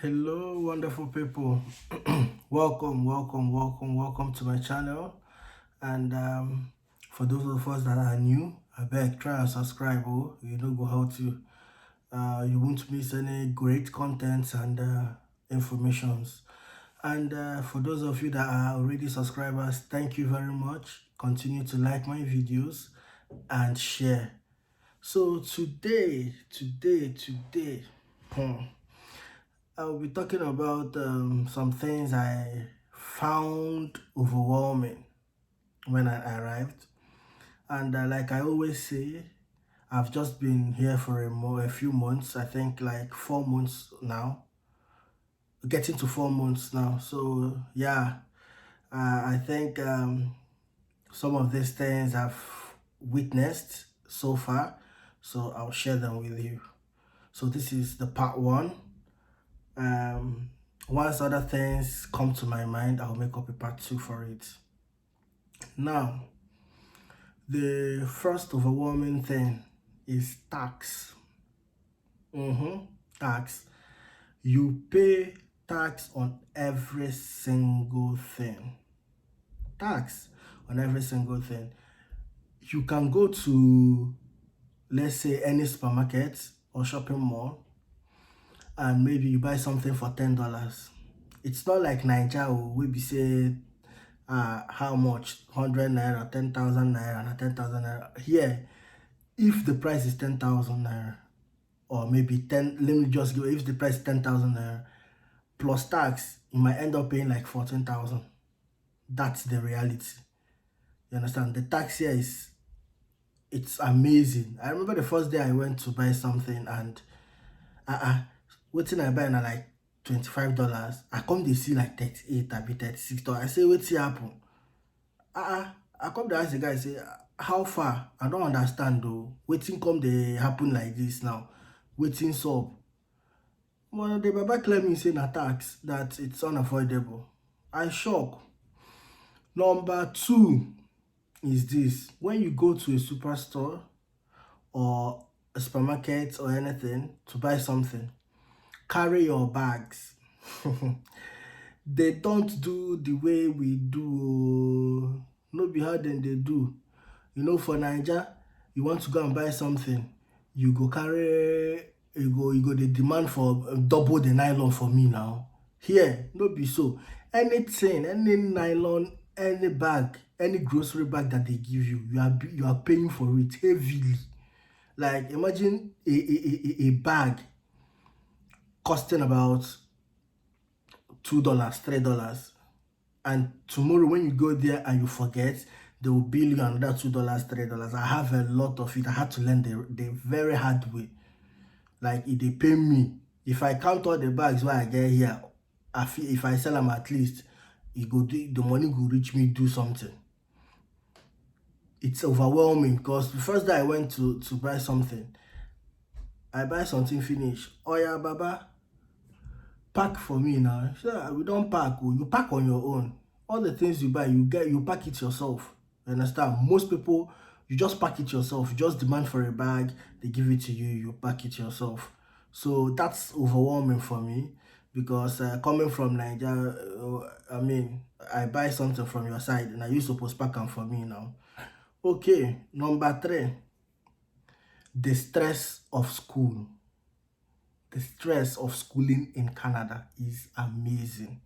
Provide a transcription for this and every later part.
Hello, wonderful people. welcome to my channel. And for those of us that are new, I beg try and subscribe. Oh, you know go how to. You won't miss any great contents and informations. And for those of you that are already subscribers, thank you very much. Continue to like my videos and share. So today. I'll be talking about some things I found overwhelming when I arrived. And like I always say, I've just been here for a few months. I think like 4 months now, getting to 4 months now. So yeah, I think some of these things I've witnessed so far. So I'll share them with you. So this is the part one. Um, Once other things come to my mind, I'll make up a part two for it. Now, the first overwhelming thing is tax. Tax. You pay tax on every single thing. Tax on every single thing. You can go to, let's say, any supermarket or shopping mall, and maybe you buy something for $10. It's not like Nigeria where we say how much 100 naira, 10,000 naira, and 10,000 naira. Here, if the price is 10,000 naira, or maybe 10, let me just go, if the price is 10,000 naira plus tax, you might end up paying like 14,000. That's the reality. You understand? The tax here it's amazing. I remember the first day I went to buy something, and what I buy na like $25. I come to see like 38, I be $36. I say, what's happen? I come to ask the guy, say, how far? I don't understand though. Waiting come they happen like this now. Waiting sub. Well, the Baba claim me say na tax, that it's unavoidable. I shock. Number two is this. When you go to a superstore or a supermarket or anything to buy something, carry your bags. They don't do the way we do. No be how then they do. You know, for Niger, you want to go and buy something, you go carry, you go the demand for double the nylon for me now. Here, no be so. Anything, any nylon, any bag, any grocery bag that they give you, you are paying for it heavily. Like imagine a bag costing about $2, $3. And tomorrow when you go there and you forget, they will bill you another $2, $3. I have a lot of it. I had to learn the very hard way. Like if they pay me, if I count all the bags where I get here, if I sell them at least, the money will reach me do something. It's overwhelming because the first day I went to buy something, I buy something finish. Oh yeah, Baba, pack for me now. Sure, we don't pack. You pack on your own. All the things you buy, you pack it yourself. You understand? Most people, you just pack it yourself. You just demand for a bag, they give it to you, you pack it yourself. So that's overwhelming for me because coming from Nigeria, I mean, I buy something from your side and you supposed to pack them for me now. Okay, number three, the stress of school. The stress of schooling in Canada is amazing.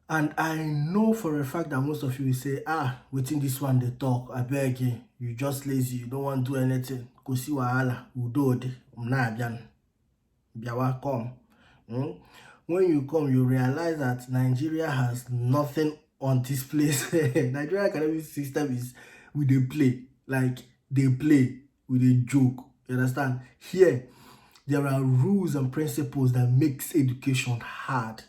And I know for a fact that most of you will say, within this one they talk, I beg you just lazy, you don't want to do anything. Go see wahala, udode, biawa come. When you come, you realize that Nigeria has nothing on this place. Nigeria academic system is with they play, like they play with a joke. You understand? Here, there are rules and principles that makes education hard.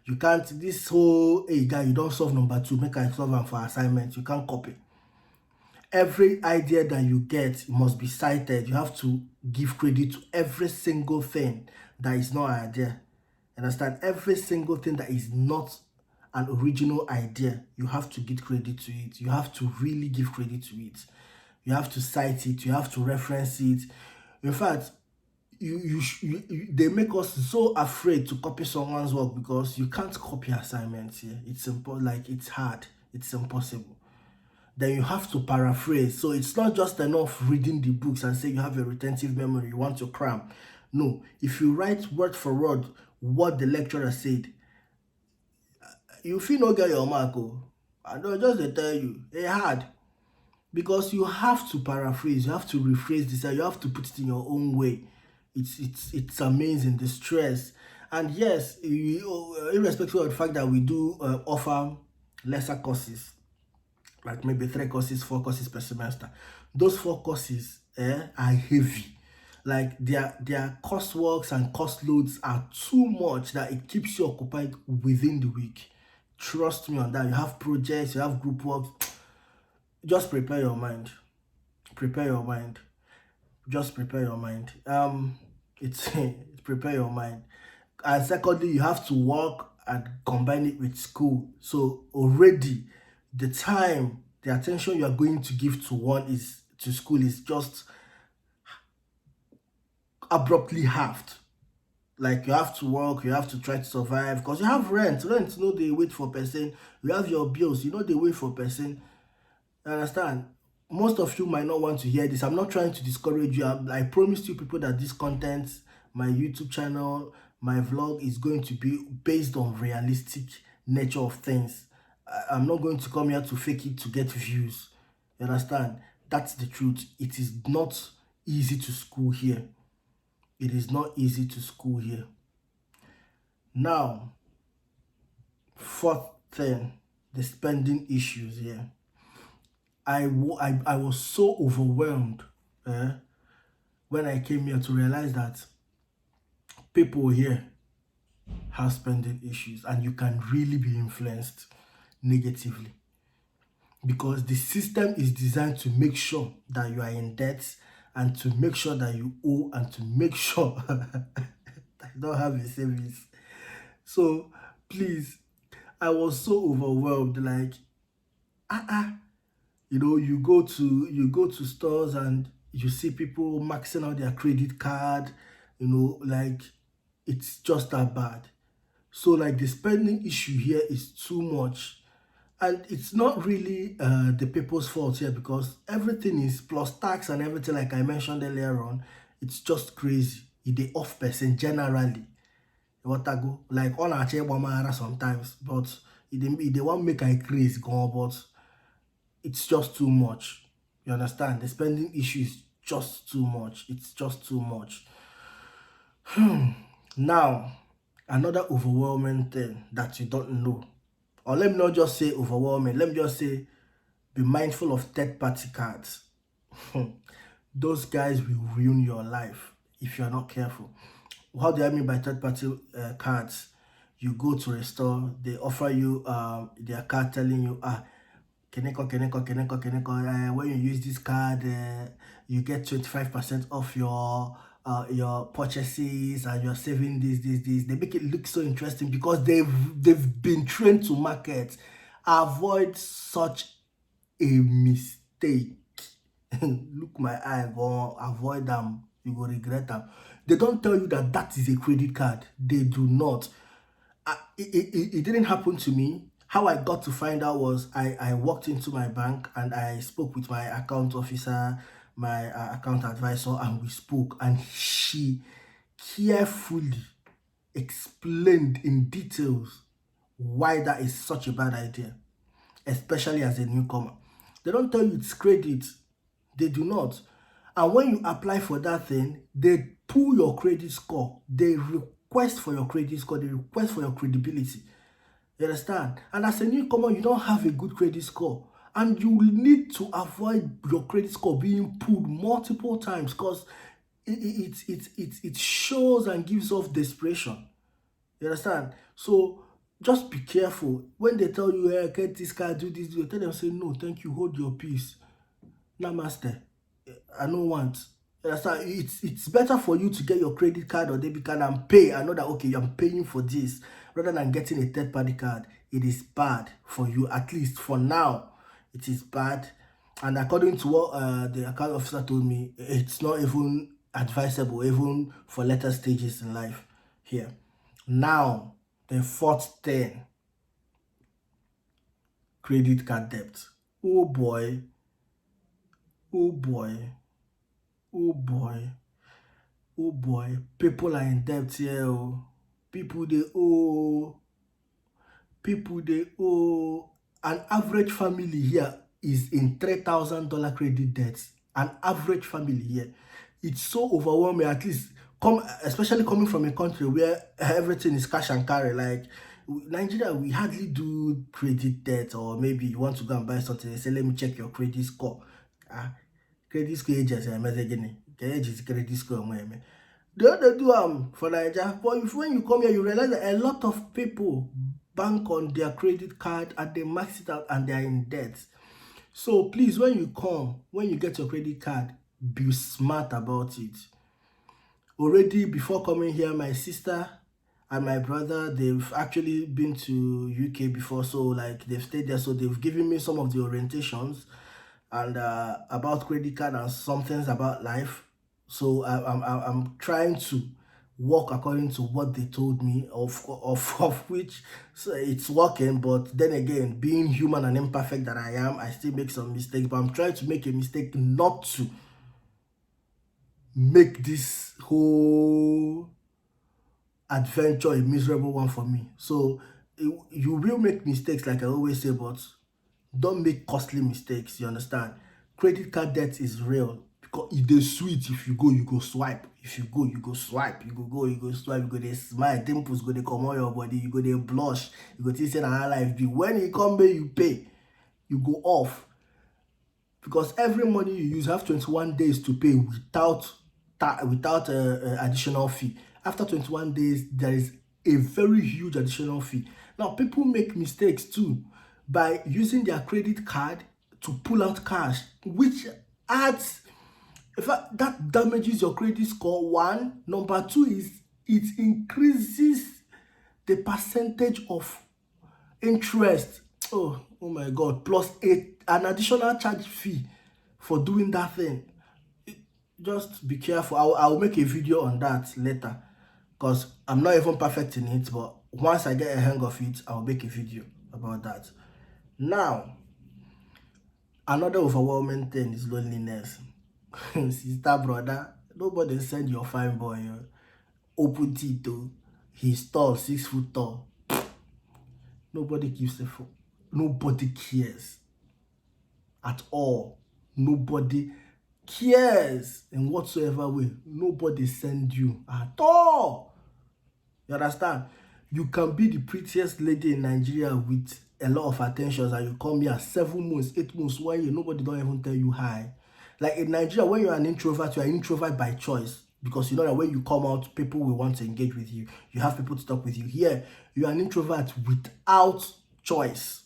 You can't, this whole, hey guy, you don't solve number 2, make I solve them for assignment. You can't copy. Every idea that you get must be cited. You have to give credit to every single thing that is not an idea. Understand? Every single thing that is not an original idea, you have to give credit to it. You have to really give credit to it. You have to cite it. You have to reference it. In fact, they make us so afraid to copy someone's work because you can't copy assignments here. It's simple, like it's hard, it's impossible. Then you have to paraphrase. So it's not just enough reading the books and say you have a retentive memory, you want to cram. No, if you write word for word what the lecturer said, you feel no get your mark. Oh. I don't just dey tell you, it's hard because you have to paraphrase, you have to rephrase this, you have to put it in your own way. It's amazing, the stress. And yes, irrespective of the fact that we do offer lesser courses, like maybe 3 courses, 4 courses per semester. Those 4 courses are heavy. Like their courseworks and course loads are too much that it keeps you occupied within the week. Trust me on that. You have projects, you have group work. Just prepare your mind. Prepare your mind. Just prepare your mind. It's prepare your mind. And secondly, you have to work and combine it with school. So already the time, the attention you are going to give to school is just abruptly halved. Like you have to work, you have to try to survive because you have rent. Rent, you know, they wait for person. You have your bills, you know, they wait for person. You understand? Most of you might not want to hear this. I'm not trying to discourage you. I promised you people that this content, my YouTube channel, my vlog is going to be based on realistic nature of things. I'm not going to come here to fake it to get views. You understand? That's the truth. It is not easy to school here. It is not easy to school here. Now, fourth thing, the spending issues here. I was so overwhelmed when I came here to realize that people here have spending issues and you can really be influenced negatively because the system is designed to make sure that you are in debt and to make sure that you owe and to make sure that you don't have a savings. So please, I was so overwhelmed, like you know, you go to stores and you see people maxing out their credit card, you know, like it's just that bad. So like the spending issue here is too much. And it's not really the people's fault here because everything is plus tax and everything, like I mentioned earlier on, it's just crazy. It dey off person generally. What I go like on our chair sometimes, but they want make I crazy go, but it's just too much. You understand? The spending issue is just too much. It's just too much. Now, another overwhelming thing that you don't know, or let me not just say overwhelming, let me just say be mindful of third-party cards. Those guys will ruin your life if you're not careful. How do I mean by third-party cards? You go to a store, they offer you their card telling you, Keneko, when you use this card, you get 25% off your purchases and you're saving this. They make it look so interesting because they've been trained to market. Avoid such a mistake. Look my eye, go avoid them. You will regret them. They don't tell you that that is a credit card. They do not. It didn't happen to me. How I got to find out was I walked into my bank and I spoke with my account officer, my account advisor, and we spoke, and she carefully explained in details why that is such a bad idea, especially as a newcomer. They don't tell you it's credit. They do not. And when you apply for that thing, they pull your credit score. They request for your credit score. They request for your credibility. You understand? And as a newcomer, you don't have a good credit score. And you will need to avoid your credit score being pulled multiple times because it shows and gives off desperation. You understand? So just be careful. When they tell you, hey, get this card, do this, tell them, say, no, thank you, hold your peace. Namaste. I don't want. You understand? It's better for you to get your credit card or debit card and pay. I know that, okay, I'm paying for this rather than getting a third-party card. It is bad for you, at least for now. It is bad. And according to what the account officer told me, it's not even advisable even for later stages in life here. Now, the fourth thing, credit card debt. Oh boy, oh boy, oh boy, oh boy. People are in debt here. Oh. People they owe, people they owe. An average family here is in $3,000 credit debt. An average family here. It's so overwhelming, at least especially coming from a country where everything is cash and carry. Like Nigeria, we hardly do credit debt, or maybe you want to go and buy something, they say, let me check your credit score. Ah, credit score agents, credit score. They do for Nigeria. But when you come here, you realize that a lot of people bank on their credit card and they max it out and they are in debt. So please, when you get your credit card, be smart about it. Already before coming here, my sister and my brother, they've actually been to UK before, so like they've stayed there, so they've given me some of the orientations and about credit card and some things about life. So I'm trying to work according to what they told me, of which, so it's working. But then again, being human and imperfect that I am, I still make some mistakes, but I'm trying to make a mistake not to make this whole adventure a miserable one for me. So you will make mistakes, like I always say, but don't make costly mistakes. You understand? Credit card debt is real, because it is sweet. If you go, you go swipe. If you go, you go swipe. You go swipe. You go dey smile. Dimples go dey come on your body. You go dey blush. You go think say na how life be. When you come back, you pay. You go off, because every money you use have 21 days to pay without additional fee. After 21 days, there is a very huge additional fee. Now, people make mistakes too by using their credit card to pull out cash, which adds, in fact, that damages your credit score. One. Number two is it increases the percentage of interest. Oh my God! Plus an additional charge fee for doing that thing. Just be careful. I'll make a video on that later, because I'm not even perfect in it, but once I get a hang of it, I'll make a video about that. Now, another overwhelming thing is loneliness. Sister, brother, nobody send your fine boy open Tito. He's tall, 6 foot tall. Nobody gives a fuck. Nobody cares at all. Nobody cares in whatsoever way. Nobody send you at all. You understand? You can be the prettiest lady in Nigeria with a lot of attentions, and you come here 7 months, 8 months, 1 year, nobody don't even tell you hi. Like in Nigeria, when you're an introvert, you're an introvert by choice, because you know that when you come out, people will want to engage with you. You have people to talk with you. Here, you're an introvert without choice.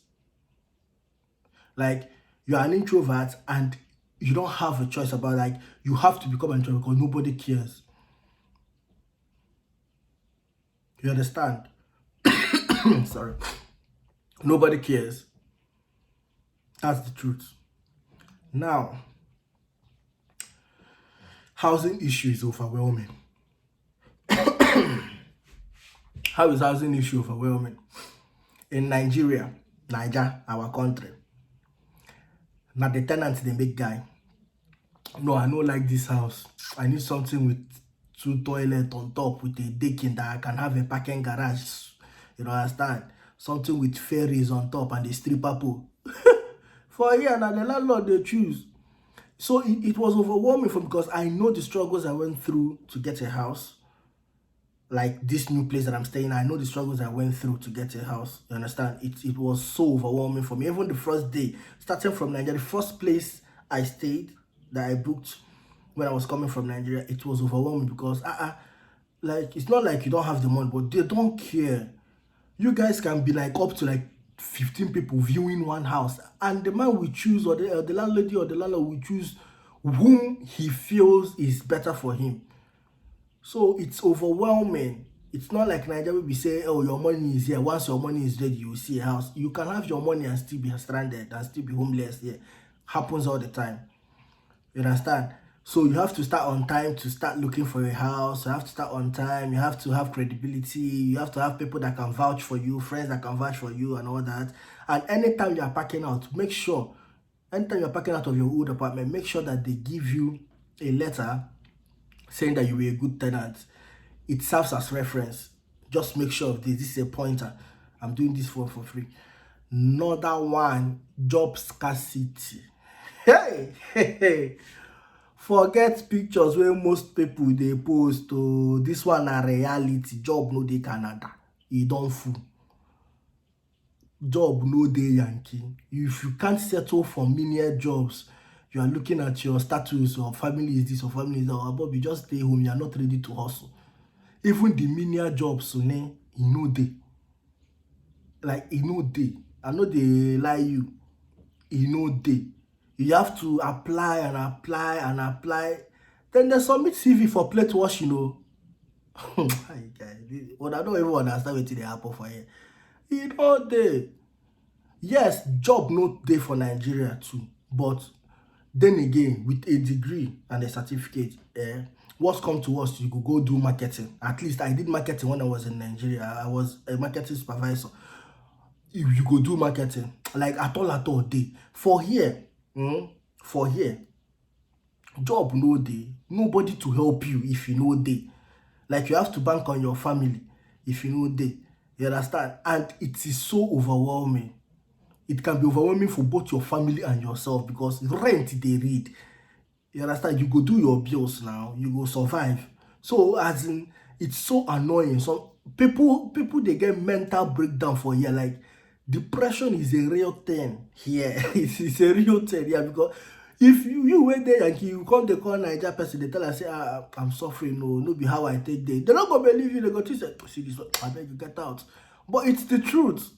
Like, you're an introvert and you don't have a choice about, like, you have to become an introvert because nobody cares. You understand? Sorry. Nobody cares. That's the truth. Now, housing issue is overwhelming. How is housing issue overwhelming? In Nigeria, our country, now the tenants they make guy. No, I don't like this house. I need something with 2 toilets on top, with a decking that I can have a parking garage. You understand? Something with ferries on top and a stripper pool. For here, now the landlord they choose. So it was overwhelming for me, because I know the struggles I went through to get a house. Like this new place that I'm staying, I know the struggles I went through to get a house. You understand? It was so overwhelming for me. Even the first day, starting from Nigeria, the first place I stayed that I booked when I was coming from Nigeria, it was overwhelming, because like, it's not like you don't have the money, but they don't care. You guys can be like up to like 15 people viewing one house, and the man will choose, or the landlady or the landlord will choose whom he feels is better for him. So it's overwhelming. It's not like Nigeria will be saying, oh, your money is here. Once your money is ready, you will see a house. You can have your money and still be stranded and still be homeless here. Happens all the time. You understand? So you have to start on time to start looking for a house. You have to start on time. You have to have credibility. You have to have people that can vouch for you, friends that can vouch for you and all that. And anytime you are packing out, make sure, anytime you're packing out of your old apartment, make sure that they give you a letter saying that you were a good tenant. It serves as reference. Just make sure of this. This is a pointer. I'm doing this for free. Another one, job scarcity. Hey, hey, hey. Forget pictures where most people they post. Oh, this one a reality. Job no dey Canada. E don full. Job no dey Yankee. If you can't settle for menial jobs, you are looking at your status or family is this or family is that. Oh, Bobby, just stay home. You are not ready to hustle. Even the menial jobs, so e no dey. Like e no dey. I no dey lie you. E no dey. You have to apply and apply and apply. Then they submit CV for plate washing. But I don't even understand wetin dey happen for here. E no dey. Yes, job no dey for Nigeria too, but then again, with a degree and a certificate, what's come to us, you could go do marketing. At least I did marketing when I was in Nigeria. I was a marketing supervisor. You go do marketing, like at all day. For here, job no dey. Nobody to help you if you no dey. Like you have to bank on your family if you no dey. You understand? And it is so overwhelming. It can be overwhelming for both your family and yourself because rent they read. You understand? You go do your bills now, you go survive. So as in, it's so annoying. So people they get mental breakdown for here. Like depression is a real thing here. It's a real thing here because if you went there Yankee, you call the call Niger person, they tell us say, I'm suffering, no be how I take day. They're not gonna believe you, they go to say, see this one, I beg you get out. But it's the truth.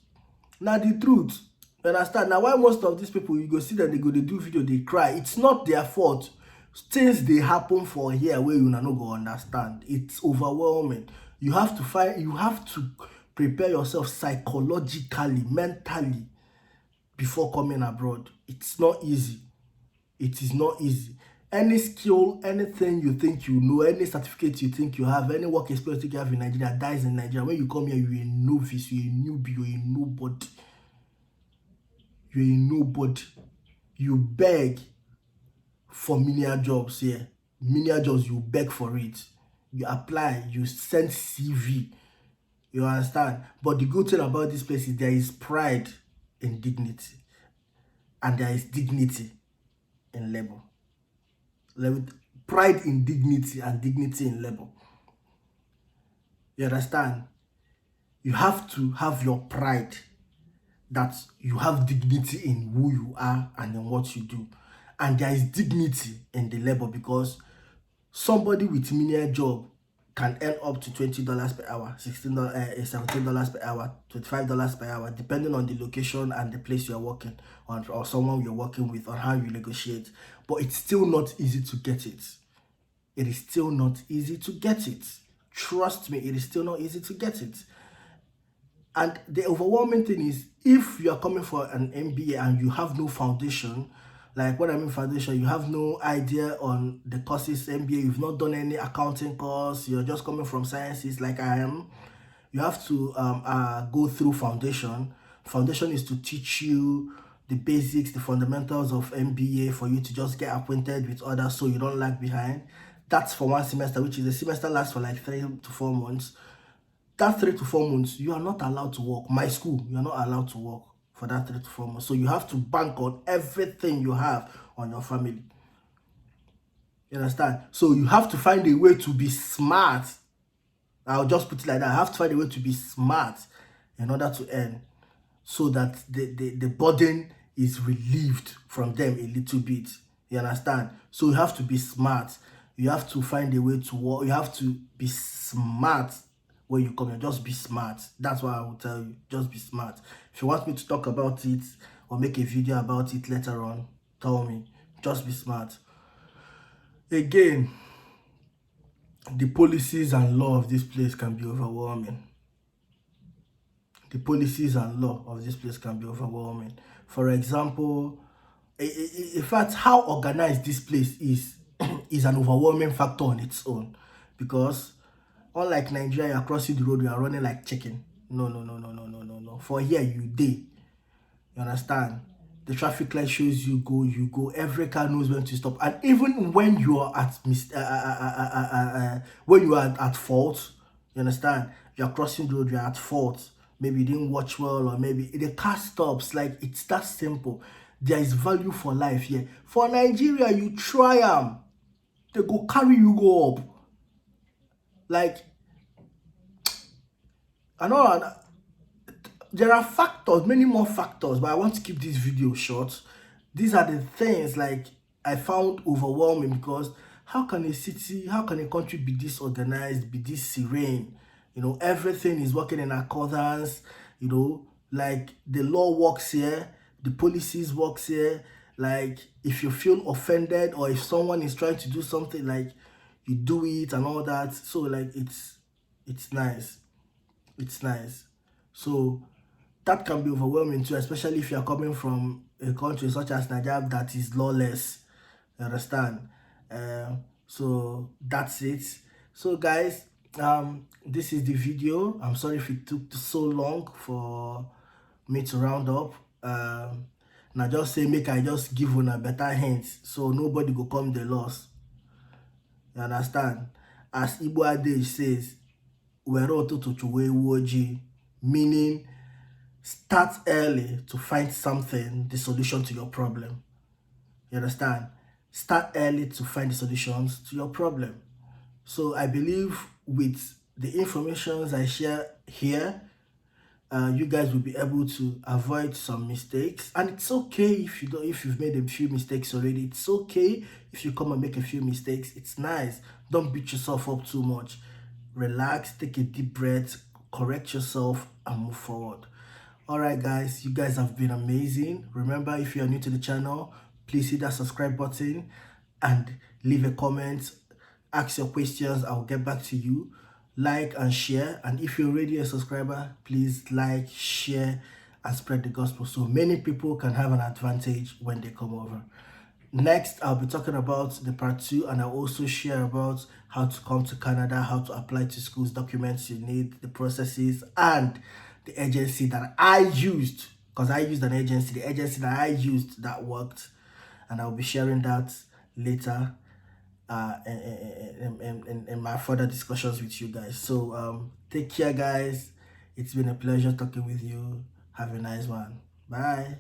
Now the truth. You understand? Now why most of these people you go see that they go they do video, they cry. It's not their fault. Things they happen for here where you not go understand. It's overwhelming. You have to prepare yourself psychologically, mentally before coming abroad. It's not easy. It is not easy. Any skill, anything you think you know, any certificate you think you have, any work experience you have in Nigeria dies in Nigeria. When you come here, you're a novice, you're a newbie, you're a nobody. You're a nobody. You beg for menial jobs here. Menial jobs, you beg for it. You apply, you send CV. You understand? But the good thing about this place is there is pride in dignity. And there is dignity in labor. Pride in dignity and dignity in labor. You understand? You have to have your pride that you have dignity in who you are and in what you do. And there is dignity in the labor because somebody with menial job can earn up to $20 per hour, $17 per hour, $25 per hour, depending on the location and the place you're working on or someone you're working with or how you negotiate. But it's still not easy to get it. It is still not easy to get it. Trust me, it is still not easy to get it. And the overwhelming thing is, if you are coming for an MBA and you have no foundation, like what I mean foundation, you have no idea on the courses MBA, you've not done any accounting course, you're just coming from sciences like I am, you have to go through foundation. Foundation is to teach you the basics, the fundamentals of MBA for you to just get acquainted with others so you don't lag behind. That's for one semester, which is the semester lasts for like 3 to 4 months. That 3 to 4 months, you are not allowed to work. My school, you are not allowed to work for that 3 to 4 months. So you have to bank on everything you have on your family. You understand? So you have to find a way to be smart. I'll just put it like that. I have to find a way to be smart in order to earn so that the burden is relieved from them a little bit. You understand? So you have to be smart. You have to find a way to work. You have to be smart when you come here. Just be smart. That's what I will tell you. Just be smart. If you want me to talk about it or make a video about it later on, tell me. Just be smart. Again, the policies and law of this place can be overwhelming. The policies and law of this place can be overwhelming. For example, in fact, how organized this place is is an overwhelming factor on its own, because unlike Nigeria, you're crossing the road, you are running like chicken. No, no, no, no, no, no, no, no. For here, you day. You understand? The traffic light shows you go, you go. Every car knows when to stop. And even when you are when you are at fault, you understand? You're crossing the road, you're at fault. Maybe you didn't watch well, or maybe the car stops. Like, it's that simple. There is value for life here. For Nigeria, you try them. They go carry you go up. Like, I know there are factors, many more factors, but I want to keep this video short. These are the things like I found overwhelming, because how can a city, how can a country be disorganized, be this serene? You know, everything is working in accordance, you know, like the law works here, the policies works here. Like, if you feel offended, or if someone is trying to do something, like, you do it and all that. So like, it's nice. It's nice. So that can be overwhelming too, especially if you're coming from a country such as Nigeria that is lawless. You understand? So that's it. So guys, this is the video. I'm sorry if it took so long for me to round up. Now just say make I just give una better hints, so nobody go come the loss. You understand? As Igbo adage says, were ụtụtụ woji, meaning start early to find something, the solution to your problem. You understand? Start early to find the solutions to your problem. So I believe with the information I share here, you guys will be able to avoid some mistakes. And it's okay if you don't, if you've made a few mistakes already. It's okay if you come and make a few mistakes. It's nice. Don't beat yourself up too much. Relax, take a deep breath, correct yourself, and move forward. Alright guys, you guys have been amazing. Remember, if you are new to the channel, please hit that subscribe button and leave a comment. Ask your questions, I'll get back to you. Like and share. And if you're already a subscriber, please like, share, and spread the gospel so many people can have an advantage when they come over. Next, I'll be talking about the part 2, and I'll also share about how to come to Canada, how to apply to schools, documents you need, the processes, and the agency that I used, because I used an agency, the agency that I used that worked, and I'll be sharing that later in my further discussions with you guys. So take care guys. It's been a pleasure talking with you. Have a nice one. Bye.